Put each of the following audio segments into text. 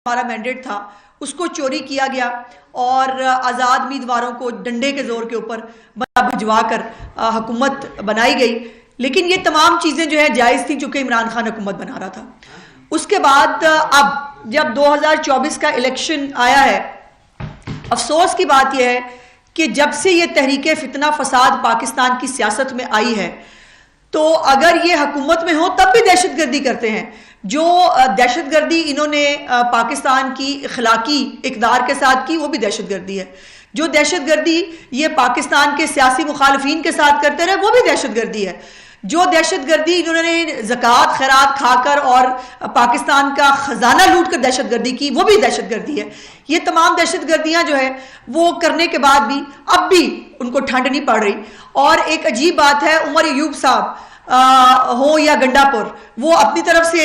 ہمارا مینڈیٹ تھا اس کو چوری کیا گیا اور آزاد امیدواروں کو ڈنڈے کے زور کے اوپر بھجوا کر حکومت بنائی گئی. لیکن یہ تمام چیزیں جو ہے جائز تھیں چونکہ عمران خان حکومت بنا رہا تھا. اس کے بعد اب جب 2024 کا الیکشن آیا ہے، افسوس کی بات یہ ہے کہ جب سے یہ تحریک فتنہ فساد پاکستان کی سیاست میں آئی ہے تو اگر یہ حکومت میں ہو تب بھی دہشت گردی کرتے ہیں. جو دہشت گردی انہوں نے پاکستان کی اخلاقی اقدار کے ساتھ کی وہ بھی دہشت گردی ہے. جو دہشت گردی یہ پاکستان کے سیاسی مخالفین کے ساتھ کرتے رہے وہ بھی دہشت گردی ہے. جو دہشت گردی انہوں نے زکوٰۃ خیرات کھا کر اور پاکستان کا خزانہ لوٹ کر دہشت گردی کی وہ بھی دہشت گردی ہے. یہ تمام دہشت گردیاں جو ہے وہ کرنے کے بعد بھی اب بھی ان کو ٹھنڈ نہیں پڑ رہی. اور ایک عجیب بات ہے، عمر ایوب صاحب ہو یا گنڈا پور، وہ اپنی طرف سے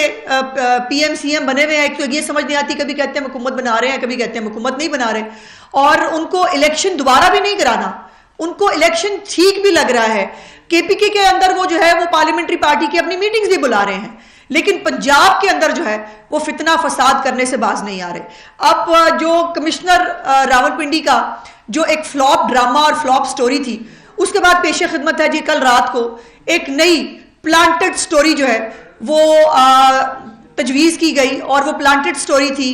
پی ایم سی ایم بنے ہوئے ہیں. ایک تو یہ سمجھ نہیں آتی، کبھی کہتے ہیں حکومت بنا رہے ہیں، کبھی کہتے ہیں حکومت نہیں بنا رہے، اور ان کو الیکشن دوبارہ بھی نہیں کرانا. ان کو الیکشن ٹھیک بھی لگ رہا ہے. کے پی کے اندر وہ جو ہے وہ پارلیمنٹری پارٹی کی اپنی میٹنگز بھی بلا رہے ہیں، لیکن پنجاب کے اندر جو ہے وہ فتنہ فساد کرنے سے باز نہیں آ رہے. اب جو کمشنر راولپنڈی کا جو ایک فلاپ ڈرامہ اور فلاپ سٹوری تھی، اس کے بعد پیش خدمت ہے جی کل رات کو ایک نئی پلانٹڈ سٹوری جو ہے وہ تجویز کی گئی. اور وہ پلانٹڈ سٹوری تھی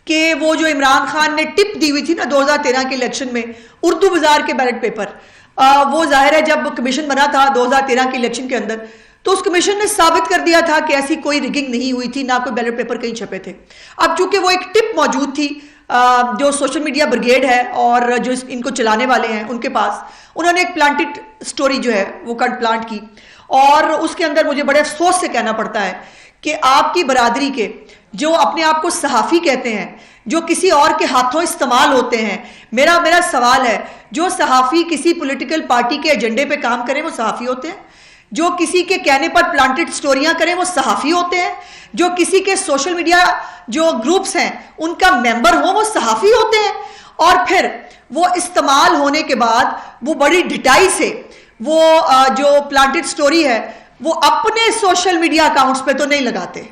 کہ وہ جو عمران خان نے ٹپ دی ہوئی تھی نا 2013 کے الیکشن میں اردو بازار کے بیلٹ پیپر، وہ ظاہر ہے جب کمیشن بنا تھا 2013 کے الیکشن کے اندر تو اس کمیشن نے ثابت کر دیا تھا کہ ایسی کوئی ریگنگ نہیں ہوئی تھی، نہ کوئی بیلٹ پیپر کہیں چھپے تھے. اب چونکہ وہ ایک ٹپ موجود تھی جو سوشل میڈیا بریگیڈ ہے اور جو ان کو چلانے والے ہیں ان کے پاس، انہوں نے ایک پلانٹڈ سٹوری جو ہے وہ پلانٹ کی. اور اس کے اندر مجھے بڑے افسوس سے کہنا پڑتا ہے کہ آپ کی برادری کے جو اپنے آپ کو صحافی کہتے ہیں، جو کسی اور کے ہاتھوں استعمال ہوتے ہیں، میرا سوال ہے جو صحافی کسی پولیٹیکل پارٹی کے ایجنڈے پہ کام کریں وہ صحافی ہوتے ہیں؟ جو کسی کے کہنے پر پلانٹڈ سٹوریاں کریں وہ صحافی ہوتے ہیں؟ جو کسی کے سوشل میڈیا جو گروپس ہیں ان کا ممبر ہوں وہ صحافی ہوتے ہیں؟ اور پھر وہ استعمال ہونے کے بعد وہ بڑی ڈٹائی سے وہ جو پلانٹڈ سٹوری ہے وہ اپنے سوشل میڈیا اکاؤنٹس پہ تو نہیں لگاتے،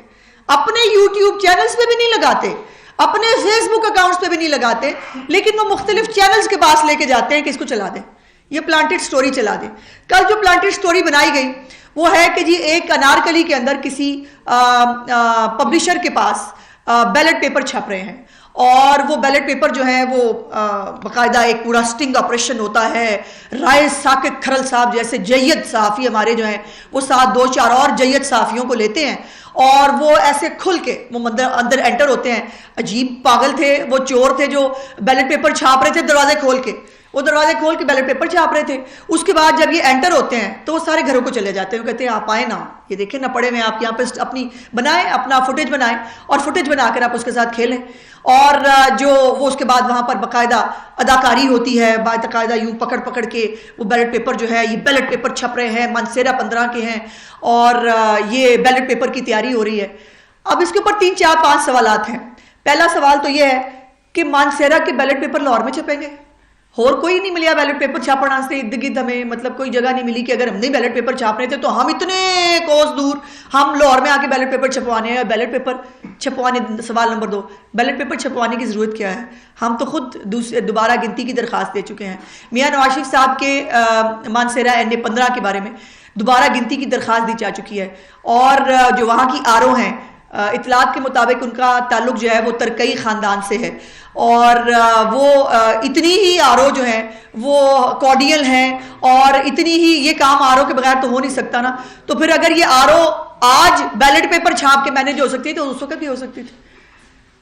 اپنے یوٹیوب چینلز پہ بھی نہیں لگاتے، اپنے فیس بک اکاؤنٹس پہ بھی نہیں لگاتے، لیکن وہ مختلف چینلز کے پاس لے کے جاتے ہیں کہ اس کو چلا دیں، یہ پلانٹڈ سٹوری چلا دیں. کل جو پلانٹڈ سٹوری بنائی گئی وہ ہے کہ جی ایک انارکلی کے اندر کسی پبلشر کے پاس بیلٹ پیپر چھپ رہے ہیں، اور وہ بیلٹ پیپر جو ہے وہ باقاعدہ ایک پورا سٹنگ آپریشن ہوتا ہے. رائے ثاقب کھرل صاحب جیسے جید صحافی ہمارے جو ہیں وہ ساتھ 2-4 اور جید صحافیوں کو لیتے ہیں اور وہ ایسے کھل کے وہ اندر انٹر ہوتے ہیں. عجیب پاگل تھے وہ، چور تھے جو بیلٹ پیپر چھاپ رہے تھے دروازے کھول کے، وہ دروازے کھول کے بیلٹ پیپر چھاپ رہے تھے. اس کے بعد جب یہ انٹر ہوتے ہیں تو وہ سارے گھروں کو چلے جاتے ہیں، وہ کہتے ہیں آپ آئیں نا، یہ دیکھیں نہ پڑے میں، آپ یہاں پہ اپنی بنائیں، اپنا فوٹیج بنائیں اور فوٹیج بنا کر آپ اس کے ساتھ کھیلیں. اور جو وہ اس کے بعد وہاں پر باقاعدہ اداکاری ہوتی ہے، باقاعدہ یوں پکڑ کے وہ بیلٹ پیپر جو ہے، یہ بیلٹ پیپر چھپ رہے ہیں، مانسیرا 15 کے ہیں اور یہ بیلٹ پیپر کی تیاری ہو رہی ہے. اب اس کے اوپر 3-4-5 سوالات ہیں. پہلا سوال تو یہ ہے کہ مانسیرا کے بیلٹ پیپر لاہور میں چھپیں گے؟ اور کوئی نہیں ملیا بیلٹ پیپر چھاپنا سے ارد گرد، ہمیں مطلب کوئی جگہ نہیں ملی کہ اگر ہم نہیں بیلٹ پیپر چھاپنے تھے تو ہم اتنے کوس دور ہم لاہور میں آ کے بیلٹ پیپر چھپوانے ہیں. بیلٹ پیپر چھپوانے، سوال نمبر 2، بیلٹ پیپر چھپوانے کی ضرورت کیا ہے؟ ہم تو خود دوبارہ گنتی کی درخواست دے چکے ہیں. میاں نواز شریف صاحب کے مانسیرا NA 15 کے بارے میں دوبارہ گنتی کی درخواست دی جا چکی ہے. اور جو وہاں کی RO ہیں، اطلاعات کے مطابق ان کا تعلق جو ہے وہ ترکئی خاندان سے ہے، اور وہ اتنی ہی RO جو ہیں وہ کارڈیل ہیں، اور اتنی ہی یہ کام RO کے بغیر تو ہو نہیں سکتا نا. تو پھر اگر یہ RO آج بیلٹ پیپر چھاپ کے مینیج ہو سکتی ہے تو اس وقت بھی ہو سکتی تھی.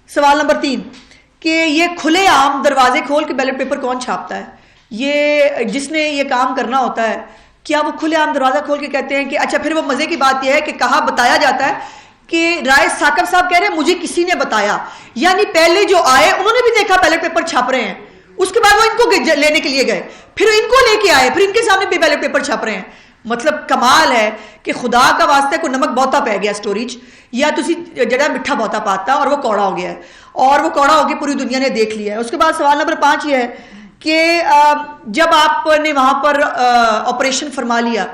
سوال نمبر 3 کہ یہ کھلے عام دروازے کھول کے بیلٹ پیپر کون چھاپتا ہے؟ یہ جس نے یہ کام کرنا ہوتا ہے کیا وہ کھلے عام دروازہ کھول کے کہتے ہیں کہ اچھا؟ پھر وہ مزے کی بات یہ ہے کہ کہا بتایا جاتا ہے کہ رائے ثاقب صاحب کہہ رہے ہیں مجھے کسی نے بتایا، یعنی پہلے جو آئے انہوں نے بھی دیکھا بیلٹ پیپر چھپ رہے ہیں، اس کے بعد وہ ان کو لینے کے لیے گئے، پھر ان کو لے کے آئے، پھر ان کے سامنے بھی بیلٹ پیپر چھپ رہے ہیں. مطلب کمال ہے کہ خدا کا واسطہ کوئی نمک بہتا پہ گیا سٹوریج، یا تسی جڑا میٹھا بہتا پاتا اور وہ کوڑا ہو گیا ہے، اور وہ کوڑا ہو کے پوری دنیا نے دیکھ لیا ہے. اس کے بعد سوال نمبر 5 یہ ہے کہ جب آپ نے وہاں پر آپریشن فرما لیا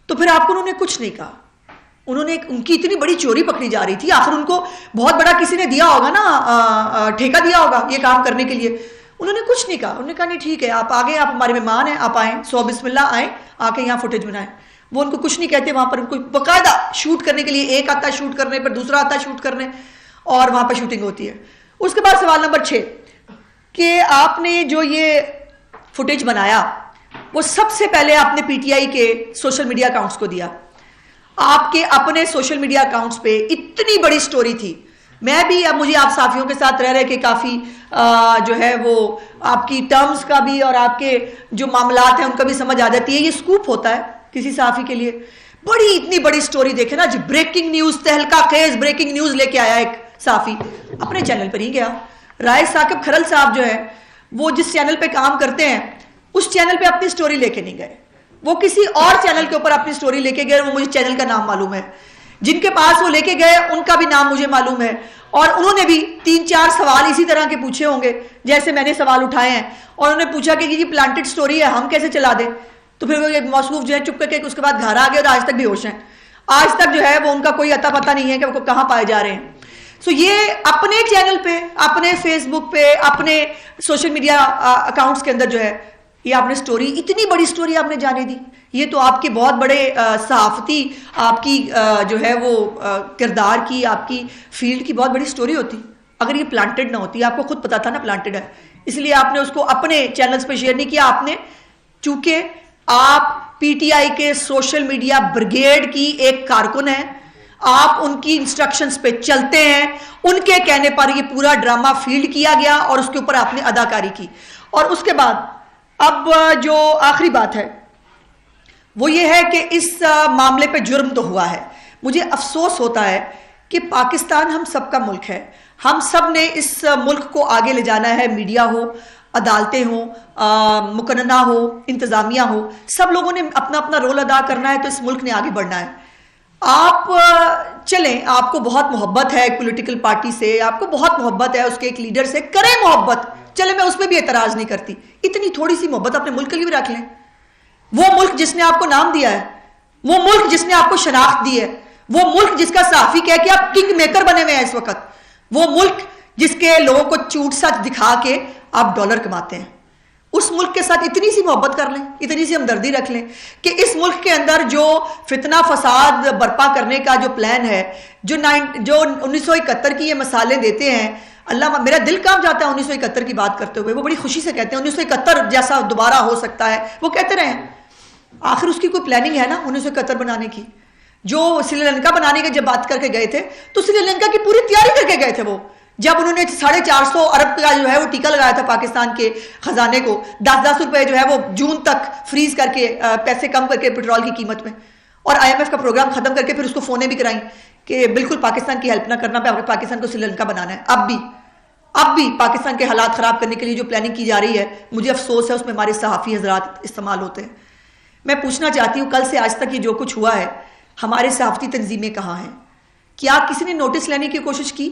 تو پھر آپ کو انہوں نے کچھ نہیں کہا، انہوں نے ان کی اتنی بڑی چوری پکڑی جا رہی تھی, آخر ان کو بہت بڑا کسی نے دیا ہوگا نا, ٹھیکہ دیا ہوگا یہ کام کرنے کے لیے. انہوں نے کچھ نہیں کہا, انہوں نے کہا نہیں ٹھیک ہے آپ آگے, آپ ہمارے مہمان ہیں, آپ آئیں, سو بسم اللہ آئیں, آ کے یہاں فوٹیج بنائیں. وہ ان کو کچھ نہیں کہتے, وہاں پر ان کو باقاعدہ شوٹ کرنے کے لیے ایک آتا ہے شوٹ کرنے پر, دوسرا آتا ہے شوٹ کرنے, اور وہاں پہ شوٹنگ ہوتی ہے. اس کے بعد سوال نمبر 6 کہ آپ نے جو یہ فوٹیج بنایا وہ سب سے پہلے آپ نے پی ٹی آئی کے سوشل میڈیا اکاؤنٹس کو دیا. آپ کے اپنے سوشل میڈیا اکاؤنٹس پہ اتنی بڑی سٹوری تھی. میں بھی اب مجھے آپ صحافیوں کے ساتھ رہ کے کافی جو ہے وہ آپ کی ٹرمز کا بھی اور آپ کے جو معاملات ہیں ان کا بھی سمجھ آ جاتی ہے. یہ سکوپ ہوتا ہے کسی صحافی کے لیے. بڑی اتنی بڑی سٹوری دیکھیں نا جی, بریکنگ نیوز, تہلکہ خیز بریکنگ نیوز لے کے آیا ایک صحافی, اپنے چینل پر ہی گیا. رائے ثاقب کھرل صاحب جو ہے وہ جس چینل پہ کام کرتے ہیں اس چینل پہ اپنی سٹوری لے کے نہیں گئے, وہ کسی اور چینل کے اوپر اپنی سٹوری لے کے گئے. وہ مجھے چینل کا نام معلوم ہے, جن کے پاس وہ لے کے گئے ان کا بھی نام مجھے معلوم ہے, اور انہوں نے بھی 3-4 سوال اسی طرح کے پوچھے ہوں گے جیسے میں نے سوال اٹھائے ہیں, اور انہوں نے پوچھا کہ یہ پلانٹڈ سٹوری ہے ہم کیسے چلا دیں. تو پھر وہ موصوف جو ہے چپ کر کے اس کے بعد گھر آ گئے اور آج تک بھی ہوش ہیں. آج تک جو ہے وہ ان کا کوئی اتا پتہ نہیں ہے کہ وہ کہاں پائے جا رہے ہیں. سو یہ اپنے چینل پہ, اپنے فیس بک پہ, اپنے سوشل میڈیا اکاؤنٹس کے اندر جو ہے یہ آپ نے سٹوری, اتنی بڑی سٹوری آپ نے جانے دی. یہ تو آپ کے بہت بڑے صحافتی آپ کی جو ہے وہ کردار کی, آپ کی فیلڈ کی بہت بڑی سٹوری ہوتی. اگر یہ پلانٹڈ نہ ہوتی, آپ کو خود پتا تھا نا پلانٹڈ ہے, اس لیے آپ نے اس کو اپنے چینلز پہ شیئر نہیں کیا. آپ نے چونکہ آپ پی ٹی آئی کے سوشل میڈیا بریگیڈ کی ایک کارکن ہیں, آپ ان کی انسٹرکشنز پہ چلتے ہیں, ان کے کہنے پر یہ پورا ڈرامہ فیلڈ کیا گیا اور اس کے اوپر آپ نے اداکاری کی. اور اس کے بعد اب جو آخری بات ہے وہ یہ ہے کہ اس معاملے پہ جرم تو ہوا ہے. مجھے افسوس ہوتا ہے کہ پاکستان ہم سب کا ملک ہے, ہم سب نے اس ملک کو آگے لے جانا ہے. میڈیا ہو, عدالتیں ہوں, مقننہ ہو, انتظامیہ ہو, سب لوگوں نے اپنا اپنا رول ادا کرنا ہے, تو اس ملک نے آگے بڑھنا ہے. آپ چلیں, آپ کو بہت محبت ہے ایک پولیٹیکل پارٹی سے, آپ کو بہت محبت ہے اس کے ایک لیڈر سے, کریں محبت, چلے میں اس میں بھی اعتراض نہیں کرتی. اتنی تھوڑی سی محبت اپنے ملک کے لیے بھی رکھ لیں. وہ ملک جس نے آپ کو نام دیا ہے, وہ ملک جس نے آپ کو شناخت دی ہے, وہ ملک جس کا صحافی کہہ کہ آپ کنگ میکر بنے ہوئے ہیں اس وقت, وہ ملک جس کے لوگوں کو چوٹ سچ دکھا کے آپ ڈالر کماتے ہیں, اس ملک کے ساتھ اتنی سی محبت کر لیں, اتنی سی ہمدردی رکھ لیں کہ اس ملک کے اندر جو فتنہ فساد برپا کرنے کا جو پلان ہے, جو 1971 کی یہ مثالیں دیتے ہیں, اللہ میرا دل کام جاتا ہے 1971 کی بات کرتے ہوئے. وہ بڑی خوشی سے کہتے ہیں 1971 جیسا دوبارہ ہو سکتا ہے, وہ کہتے رہے ہیں. آخر اس کی کوئی پلاننگ ہے نا 1971 بنانے کی. جو سری لنکا بنانے کے جب بات کر کے گئے تھے تو سری لنکا کی پوری تیاری کر کے گئے تھے. وہ جب انہوں نے 450 ارب کا جو ہے وہ ٹیکہ لگایا تھا پاکستان کے خزانے کو, 10-10 روپے جو ہے وہ جون تک فریز کر کے, پیسے کم کر کے پیٹرول کی قیمت میں, اور IMF کا پروگرام ختم کر کے پھر اس کو فونیں بھی کرائیں کہ بالکل پاکستان کی ہیلپ نہ کرنا, پاکستان کو سری لنکا بنانا ہے. اب بھی پاکستان کے حالات خراب کرنے کے لیے جو پلاننگ کی جا رہی ہے, مجھے افسوس ہے اس میں ہمارے صحافی حضرات استعمال ہوتے ہیں. میں پوچھنا چاہتی ہوں کل سے آج تک یہ جو کچھ ہوا ہے, ہمارے صحافتی تنظیمیں کہاں ہیں؟ کیا کسی نے نوٹس لینے کی کوشش کی؟